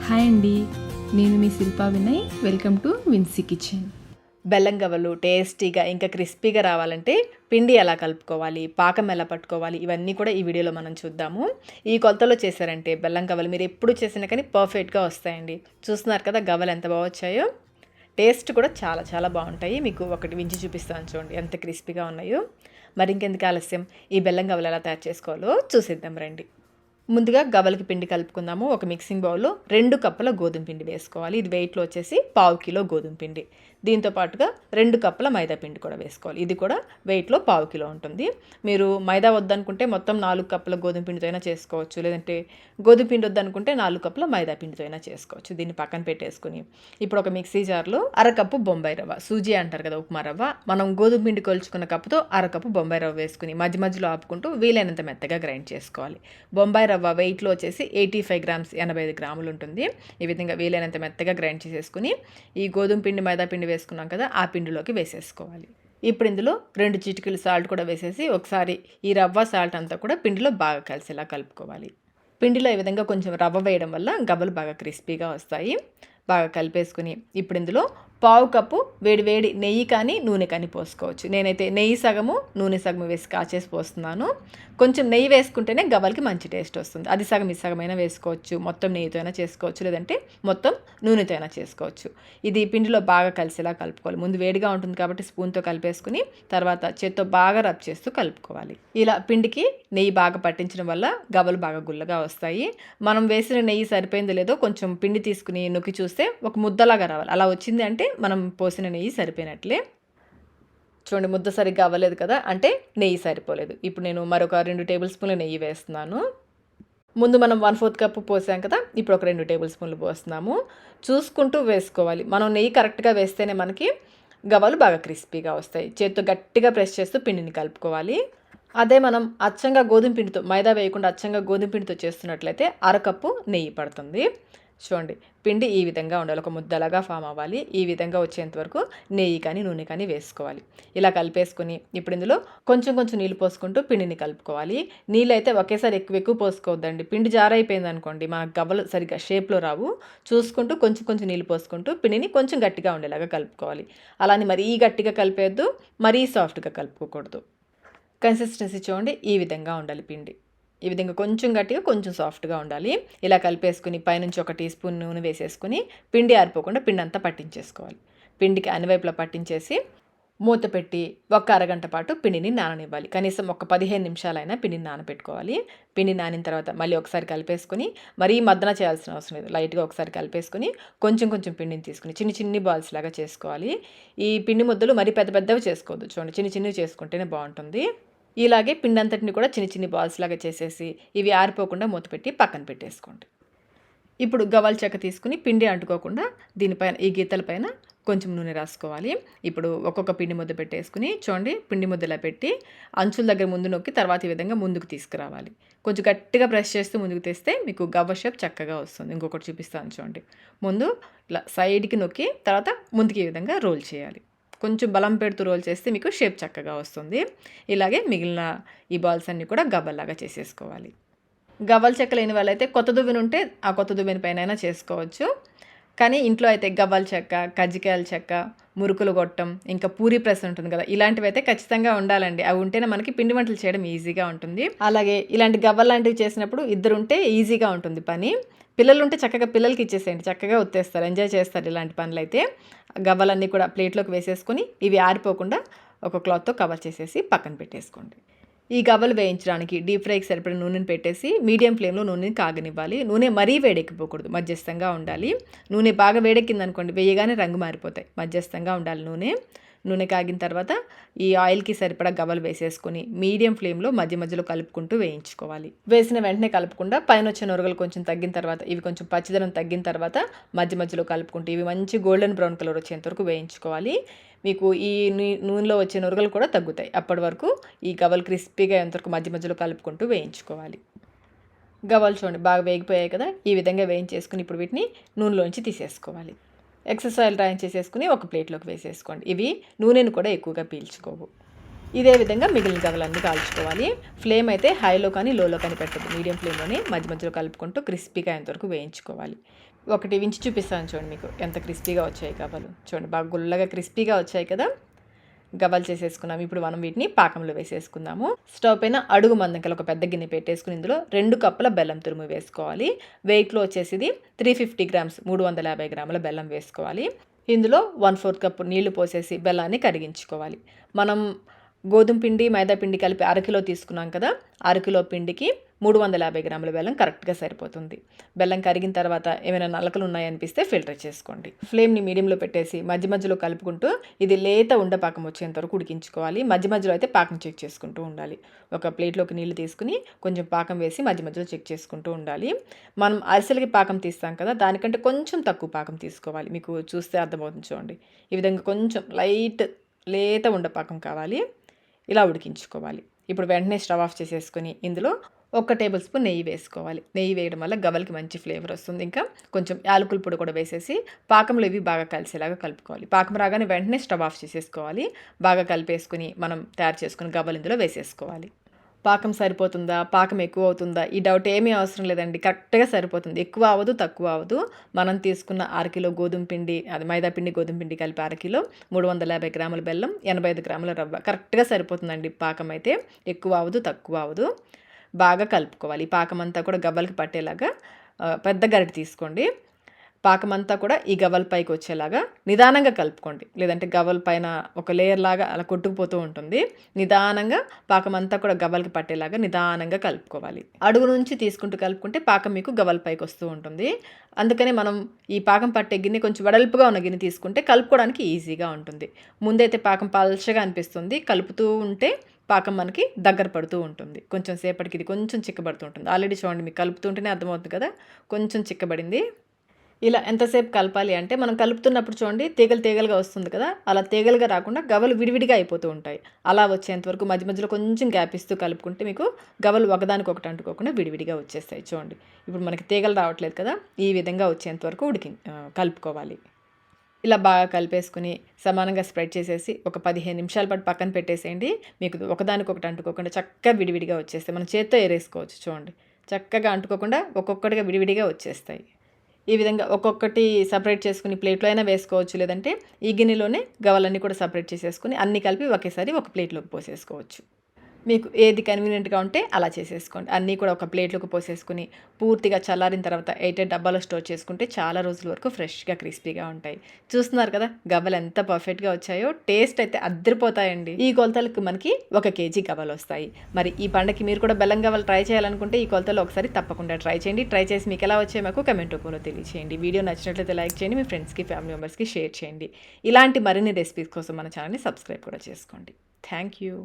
Hi అండి, నేను మీ శిల్పా వినయ్. వెల్కమ్ టు విన్సీ కిచెన్. బెల్లం గవ్వలు టేస్టీగా ఇంకా క్రిస్పీగా రావాలంటే పిండి ఎలా కలుపుకోవాలి, పాకం ఎలా పట్టుకోవాలి, ఇవన్నీ కూడా ఈ వీడియోలో మనం చూద్దాము. ఈ కొలతలో చేశారంటే బెల్లం గవ్వలు మీరు ఎప్పుడు చేసినా కానీ పర్ఫెక్ట్గా వస్తాయండి. చూస్తున్నారు కదా గవ్వలు ఎంత బాగా వచ్చాయో. టేస్ట్ కూడా చాలా చాలా బాగుంటాయి. మీకు ఒకటి వించి చూపిస్తాను చూడండి ఎంత క్రిస్పీగా ఉన్నాయో. మరి ఇంకెందుకు ఆలస్యం, ఈ బెల్లం గవ్వలు ఎలా తయారు చేసుకోవాలో చూసిద్దాం రండి. ముందుగా గవ్వలకి పిండి కలుపుకుందాము. ఒక మిక్సింగ్ బౌల్లో 2 కప్పుల గోధుమ పిండి వేసుకోవాలి. ఇది వెయిట్లో వచ్చేసి 1/2 కిలో గోధుమ పిండి. దీంతో పాటుగా 2 కప్పుల మైదా పిండి కూడా వేసుకోవాలి. ఇది కూడా వెయిట్లో 1/2 కిలో ఉంటుంది. మీరు మైదా వద్దనుకుంటే మొత్తం 4 కప్పుల గోధుమ పిండితో అయినా చేసుకోవచ్చు, లేదంటే గోధుమ పిండి వద్దనుకుంటే 4 కప్పుల మైదా పిండితో అయినా చేసుకోవచ్చు. దీన్ని పక్కన పెట్టేసుకుని ఇప్పుడు ఒక మిక్సీ జార్లో 1/2 కప్పు బొంబాయి రవ్వ, సూజీ అంటారు కదా, ఉప్మా రవ్వ, మనం గోధుమ పిండి కొలుచుకున్న కప్పుతో 1/2 కప్పు బొంబాయి రవ్వ వేసుకుని మధ్య మధ్యలో ఆపుకుంటూ వీలైనంత మెత్తగా గ్రైండ్ చేసుకోవాలి. బొంబాయి రవ్వ వెయిట్లో వచ్చేసి 85 గ్రామ్స్, 85 గ్రాములు ఉంటుంది. ఈ విధంగా వీలైనంత మెత్తగా గ్రైండ్ చేసేసుకుని ఈ గోధుమ పిండి మైదా పిండి వేసుకున్నాం కదా, ఆ పిండిలోకి వేసేసుకోవాలి. ఇప్పుడు ఇందులో 2 చిటికలు సాల్ట్ కూడా వేసేసి ఒకసారి ఈ రవ్వ సాల్ట్ అంతా కూడా పిండిలో బాగా కలిసేలా కలుపుకోవాలి. పిండిలో ఈ విధంగా కొంచెం రవ్వ వేయడం వల్ల గవ్వలు బాగా క్రిస్పీగా వస్తాయి. బాగా కలిపేసుకుని ఇప్పుడు ఇందులో 1/2 కప్పు వేడి నెయ్యి కానీ నూనె కానీ పోసుకోవచ్చు. నేనైతే నెయ్యి సగము నూనె సగము వేసి కాచేసి పోస్తున్నాను. కొంచెం నెయ్యి వేసుకుంటేనే గవ్వలకి మంచి టేస్ట్ వస్తుంది. అది సగం ఈ సగమైనా వేసుకోవచ్చు, మొత్తం నెయ్యితో అయినా చేసుకోవచ్చు, లేదంటే మొత్తం నూనెతో అయినా చేసుకోవచ్చు. ఇది పిండిలో బాగా కలిసేలా కలుపుకోవాలి. ముందు వేడిగా ఉంటుంది కాబట్టి స్పూన్తో కలిపేసుకుని తర్వాత చేత్తో బాగా రబ్ చేస్తూ కలుపుకోవాలి. ఇలా పిండికి నెయ్యి బాగా పట్టించడం వల్ల గవ్వలు బాగా గుల్లగా వస్తాయి. మనం వేసిన నెయ్యి సరిపోయిందో లేదో కొంచెం పిండి తీసుకుని నొక్కి చూస్తే ఒక ముద్దలాగా రావాలి. అలా వచ్చింది అంటే మనం పోసిన నెయ్యి సరిపోయినట్లే. చూడండి, ముద్ద సరిగ్గా అవ్వలేదు కదా, అంటే నెయ్యి సరిపోలేదు. ఇప్పుడు నేను మరొక 2 టేబుల్ స్పూన్ల నెయ్యి వేస్తున్నాను. ముందు మనం 1/4 కప్పు పోసాం కదా, ఇప్పుడు ఒక 2 టేబుల్ స్పూన్లు పోస్తున్నాము. చూసుకుంటూ వేసుకోవాలి. మనం నెయ్యి కరెక్ట్గా వేస్తేనే మనకి గవ్వలు బాగా క్రిస్పీగా వస్తాయి. చేత్తో గట్టిగా ప్రెస్ చేస్తూ పిండిని కలుపుకోవాలి. అదే మనం అచ్చంగా గోధుమ పిండితో, మైదా వేయకుండా అచ్చంగా గోధుమ పిండితో చేస్తున్నట్లయితే 1/2 కప్పు నెయ్యి పడుతుంది. చూడండి, పిండి ఈ విధంగా ఉండాలి, ఒక ముద్దలాగా ఫామ్ అవ్వాలి. ఈ విధంగా వచ్చేంత వరకు నెయ్యి కానీ నూనె కానీ వేసుకోవాలి. ఇలా కలిపేసుకుని ఇప్పుడు ఇందులో కొంచెం కొంచెం నీళ్ళు పోసుకుంటూ పిండిని కలుపుకోవాలి. నీళ్ళు అయితే ఒకేసారి ఎక్కువ పోసుకోవద్దండి. పిండి జారైపోయింది అనుకోండి, మనకు గవ్వలు సరిగ్గా షేప్లో రావు. చూసుకుంటూ కొంచెం కొంచెం నీళ్ళు పోసుకుంటూ పిండిని కొంచెం గట్టిగా ఉండేలాగా కలుపుకోవాలి. అలానే మరీ గట్టిగా కలిపేయద్దు, మరీ సాఫ్ట్గా కలుపుకోకూడదు. కన్సిస్టెన్సీ చూడండి, ఈ విధంగా ఉండాలి పిండి. ఈ విధంగా కొంచెం గట్టిగా కొంచెం సాఫ్ట్గా ఉండాలి. ఇలా కలిపేసుకుని పైనుంచి 1 టీ స్పూన్ నూనె వేసేసుకుని పిండి ఆరిపోకుండా పిండి అంతా పట్టించేసుకోవాలి. పిండికి అన్ని వైపులా పట్టించేసి మూత పెట్టి ఒక అరగంట పాటు పిండిని నాననివ్వాలి. కనీసం ఒక 15 నిమిషాలైనా పిండిని నానబెట్టుకోవాలి. పిండి నానిన తర్వాత మళ్ళీ ఒకసారి కలిపేసుకుని, మరీ మద్దన చేయాల్సిన అవసరం లేదు, లైట్గా ఒకసారి కలిపేసుకుని కొంచెం కొంచెం పిండిని తీసుకుని చిన్ని బాల్స్ లాగా చేసుకోవాలి. ఈ పిండి ముద్దలు మరీ పెద్దవి చేసుకోవద్దు. చూడండి, చిన్నవి చేసుకుంటేనే బాగుంటుంది. ఇలాగే పిండి అంతటిని కూడా చిన్ని బాల్స్ లాగా చేసేసి ఇవి ఆరిపోకుండా మూత పెట్టి పక్కన పెట్టేసుకోండి. ఇప్పుడు గవ్వల చెక్క తీసుకుని పిండి అంటుకోకుండా దీనిపైన ఈ గీతల పైన కొంచెం నూనె రాసుకోవాలి. ఇప్పుడు ఒక్కొక్క పిండి ముద్ద పెట్టేసుకుని చూడండి, పిండి ముద్దలా పెట్టి అంచుల దగ్గర ముందు నొక్కి తర్వాత ఈ విధంగా ముందుకు తీసుకురావాలి. కొంచెం గట్టిగా ప్రెస్ చేస్తూ ముందుకు తెస్తే మీకు గవ్వ షేప్ చక్కగా వస్తుంది. ఇంకొకటి చూపిస్తాను చూడండి. ముందు ఇలా సైడ్కి నొక్కి తర్వాత ముందుకు ఈ విధంగా రోల్ చేయాలి. కొంచెం బలం పెడుతూ రోల్ చేస్తే మీకు షేప్ చక్కగా వస్తుంది. ఇలాగే మిగిలిన ఈ బాల్స్ అన్నీ కూడా గవ్వల్లాగా చేసేసుకోవాలి. గవ్వల చెక్క లేని వాళ్ళైతే కొత్త దువ్వెన ఉంటే ఆ కొత్త దువ్వెన పైన చేసుకోవచ్చు. కానీ ఇంట్లో అయితే గవ్వల చెక్క, కజ్జికాయల చెక్క, మురుకులు గొట్టం, ఇంకా పూరీ ప్రెస్ ఉంటుంది కదా, ఇలాంటివి అయితే ఖచ్చితంగా ఉండాలండి. అవి ఉంటేనే మనకి పిండి వంటలు చేయడం ఈజీగా ఉంటుంది. అలాగే ఇలాంటి గవ్వలు లాంటివి చేసినప్పుడు ఇద్దరు ఉంటే ఈజీగా ఉంటుంది పని. పిల్లలు ఉంటే చక్కగా పిల్లలకి ఇచ్చేసేయండి, చక్కగా ఉత్తేస్తారు, ఎంజాయ్ చేస్తారు. ఇలాంటి పనులు అయితే గవ్వలన్నీ కూడా ప్లేట్లోకి వేసేసుకొని ఇవి ఆరిపోకుండా ఒక క్లాత్తో కవర్ చేసేసి పక్కన పెట్టేసుకోండి. ఈ గవ్వలు వేయించడానికి డీప్ ఫ్రైకి సరిపడిన నూనెని పెట్టేసి మీడియం ఫ్లేమ్లో నూనెని కాగనివ్వాలి. నూనె మరీ వేడెక్కిపోకూడదు, మధ్యస్థంగా ఉండాలి. నూనె బాగా వేడెక్కిందనుకోండి వేయగానే రంగు మారిపోతాయి. మధ్యస్థంగా ఉండాలి నూనె కాగిన తర్వాత ఈ ఆయిల్కి సరిపడా గవ్వలు వేసేసుకొని మీడియం ఫ్లేమ్లో మధ్య మధ్యలో కలుపుకుంటూ వేయించుకోవాలి. వేసిన వెంటనే కలుపుకుండా పైన వచ్చే నొరగలు కొంచెం తగ్గిన తర్వాత, ఇవి కొంచెం పచ్చిదనం తగ్గిన తర్వాత మధ్య మధ్యలో కలుపుకుంటూ ఇవి మంచి గోల్డెన్ బ్రౌన్ కలర్ వచ్చేంత వరకు వేయించుకోవాలి. మీకు ఈ నూనెలో వచ్చే నొరగలు కూడా తగ్గుతాయి. అప్పటి వరకు ఈ గవ్వలు క్రిస్పీగా అయ్యేంతవరకు మధ్య మధ్యలో కలుపుకుంటూ వేయించుకోవాలి. గవ్వలు చూడండి బాగా వేగిపోయాయి కదా, ఈ విధంగా వేయించేసుకుని ఇప్పుడు వీటిని నూనెలోంచి తీసేసుకోవాలి. ఎక్సెస్ ఆయిల్ డ్రైన్ చేసేసుకుని ఒక ప్లేట్లోకి వేసేసుకోండి. ఇవి నూనెను కూడా ఎక్కువగా పీల్చుకోవు. ఇదే విధంగా మిగిలిన గవ్వలన్నీ కాల్చుకోవాలి. ఫ్లేమ్ అయితే హైలో కానీ లోలో కానీ పెట్టద్దు, మీడియం ఫ్లేమ్లోనే మధ్య మధ్యలో కలుపుకుంటూ క్రిస్పీగా అయ్యేంతవరకు వేయించుకోవాలి. ఒకటి వించి చూపిస్తాను చూడండి మీకు ఎంత క్రిస్పీగా వచ్చాయి గవ్వలు. చూడండి బాగా గుల్లగా క్రిస్పీగా వచ్చాయి కదా. గవ్వలు చేసేసుకున్నాము. ఇప్పుడు మనం వీటిని పాకంలో వేసేసుకుందాము. స్టవ్ పైన అడుగు మందంకలు ఒక పెద్ద గిన్నె పెట్టేసుకుని ఇందులో 2 కప్పుల బెల్లం తురుము వేసుకోవాలి. వెయిట్లో వచ్చేసి 350 గ్రామ్స్ 350 గ్రాముల బెల్లం వేసుకోవాలి. ఇందులో 1/4 కప్పు నీళ్లు పోసేసి బెల్లాన్ని కరిగించుకోవాలి. మనం గోధుమ పిండి మైదా పిండి కలిపి అరకిలో తీసుకున్నాం కదా, అరకిలో పిండికి 350 గ్రాముల బెల్లం కరెక్ట్గా సరిపోతుంది. బెల్లం కరిగిన తర్వాత ఏమైనా నలకలు ఉన్నాయనిపిస్తే ఫిల్టర్ చేసుకోండి. ఫ్లేమ్ని మీడియంలో పెట్టేసి మధ్య మధ్యలో కలుపుకుంటూ ఇది లేత ఉండపాకం వచ్చేంత వరకు ఉడికించుకోవాలి. మధ్య మధ్యలో అయితే పాకం చెక్ చేసుకుంటూ ఉండాలి. ఒక ప్లేట్లోకి నీళ్లు తీసుకుని కొంచెం పాకం వేసి మధ్య మధ్యలో చెక్ చేసుకుంటూ ఉండాలి. మనం అరిసెలకి పాకం తీస్తాం కదా, దానికంటే కొంచెం తక్కువ పాకం తీసుకోవాలి. మీకు చూస్తే అర్థమవుతుంది చూడండి. ఈ విధంగా కొంచెం లేత ఉండపాకం కావాలి. ఇలా ఉడికించుకోవాలి. ఇప్పుడు వెంటనే స్టవ్ ఆఫ్ చేసేసుకొని ఇందులో 1 టేబుల్ స్పూన్ నెయ్యి వేసుకోవాలి. నెయ్యి వేయడం వల్ల గవ్వలకి మంచి ఫ్లేవర్ వస్తుంది. ఇంకా కొంచెం యాలకుల పొడి కూడా వేసేసి పాకంలో ఇవి బాగా కలిసేలాగా కలుపుకోవాలి. పాకం రాగానే వెంటనే స్టవ్ ఆఫ్ చేసేసుకోవాలి. బాగా కలిపేసుకుని మనం తయారు చేసుకుని గవ్వలు ఇందులో వేసేసుకోవాలి. పాకం సరిపోతుందా, పాకం ఎక్కువ అవుతుందా, ఈ డౌట్ ఏమీ అవసరం లేదండి. కరెక్ట్గా సరిపోతుంది. ఎక్కువ అవ్వదు, తక్కువ అవ్వదు. మనం తీసుకున్న 1 కిలో గోధుమ పిండి, అది మైదా పిండి గోధుమ పిండి కలిపి 1 కిలో, 350 గ్రాముల బెల్లం, 85 గ్రాముల రవ్వ కరెక్ట్గా సరిపోతుందండి. పాకం అయితే ఎక్కువ అవ్వదు, తక్కువ అవ్వదు. బాగా కలుపుకోవాలి. పాకం అంతా కూడా గవ్వలకి పట్టేలాగా పెద్ద గరిటె తీసుకోండి. పాకమంతా కూడా ఈ గవ్వల పైకి వచ్చేలాగా నిదానంగా కలుపుకోండి. లేదంటే గవ్వల పైన ఒక లేయర్ లాగా అలా కొట్టుకుపోతూ ఉంటుంది. నిదానంగా పాకమంతా కూడా గవ్వలకి పట్టేలాగా నిదానంగా కలుపుకోవాలి. అడుగు నుంచి తీసుకుంటూ కలుపుకుంటే పాకం మీకు గవ్వల పైకి వస్తూ ఉంటుంది. అందుకనే మనం ఈ పాకం పట్టే గిన్నె కొంచెం వెడల్పుగా ఉన్న గిన్నె తీసుకుంటే కలుపుకోవడానికి ఈజీగా ఉంటుంది. ముందైతే పాకం పల్చగా అనిపిస్తుంది, కలుపుతూ ఉంటే పాకం మనకి దగ్గర పడుతూ ఉంటుంది. కొంచెం సేపటికి ఇది కొంచెం చిక్కబడుతూ ఉంటుంది. ఆల్రెడీ చూడండి, మీకు కలుపుతుంటేనే అర్థమవుతుంది కదా, కొంచెం చిక్కబడింది. ఇలా ఎంతసేపు కలపాలి అంటే మనం కలుపుతున్నప్పుడు చూడండి తీగలుగా వస్తుంది కదా, అలా తీగలుగా రాకుండా గవ్వలు విడివిడిగా అయిపోతూ ఉంటాయి. అలా వచ్చేంతవరకు మధ్య మధ్యలో కొంచెం గ్యాప్ ఇస్తూ కలుపుకుంటే మీకు గవ్వలు ఒకదానికొకటి అంటుకోకుండా విడివిడిగా వచ్చేస్తాయి. చూడండి, ఇప్పుడు మనకి తీగలు రావట్లేదు కదా, ఈ విధంగా వచ్చేంతవరకు కలుపుకోవాలి. ఇలా బాగా కలిపేసుకుని సమానంగా స్ప్రెడ్ చేసేసి ఒక 15 నిమిషాల పాటు పక్కన పెట్టేసేయండి. మీకు ఒకదానికొకటి అంటుకోకుండా చక్కగా విడివిడిగా వచ్చేస్తాయి. మనం చేత్తో ఏరేసుకోవచ్చు. చూడండి, చక్కగా అంటుకోకుండా ఒక్కొక్కటిగా విడివిడిగా వచ్చేస్తాయి. ఈ విధంగా ఒక్కొక్కటి సపరేట్ చేసుకుని ప్లేట్లో అయినా వేసుకోవచ్చు. లేదంటే ఈ గిన్నెలోనే గవ్వలన్నీ కూడా సపరేట్ చేసేసుకుని అన్నీ కలిపి ఒకేసారి ఒక ప్లేట్లోకి పోసేసుకోవచ్చు. మీకు ఏది కన్వీనియంట్గా ఉంటే అలా చేసేసుకోండి. అన్నీ కూడా ఒక ప్లేట్లోకి పోసేసుకుని పూర్తిగా చల్లారిన తర్వాత 8 డబ్బాలో స్టోర్ చేసుకుంటే చాలా రోజుల వరకు ఫ్రెష్గా క్రిస్పీగా ఉంటాయి. చూస్తున్నారు కదా గవ్వలు ఎంత పర్ఫెక్ట్గా వచ్చాయో. టేస్ట్ అయితే అద్దరిపోతాయండి. ఈ కొలతలకు మనకి 1 కేజీ గవ్వలు వస్తాయి. మరి ఈ పండగకి మీరు కూడా బెల్లం గవ్వలు ట్రై చేయాలనుకుంటే ఈ కొలతలో ఒకసారి తప్పకుండా ట్రై చేయండి. ట్రై చేసి మీకు ఎలా వచ్చాయో మాకు కమెంట్ రూపంలో తెలియచేయండి. వీడియో నచ్చినట్లయితే లైక్ చేయండి, మీ ఫ్రెండ్స్కి ఫ్యామిలీ మెంబర్స్కి షేర్ చేయండి. ఇలాంటి మరిన్ని రెసిపీస్ కోసం మన ఛానల్ని సబ్స్క్రైబ్ కూడా చేసుకోండి. Thank you.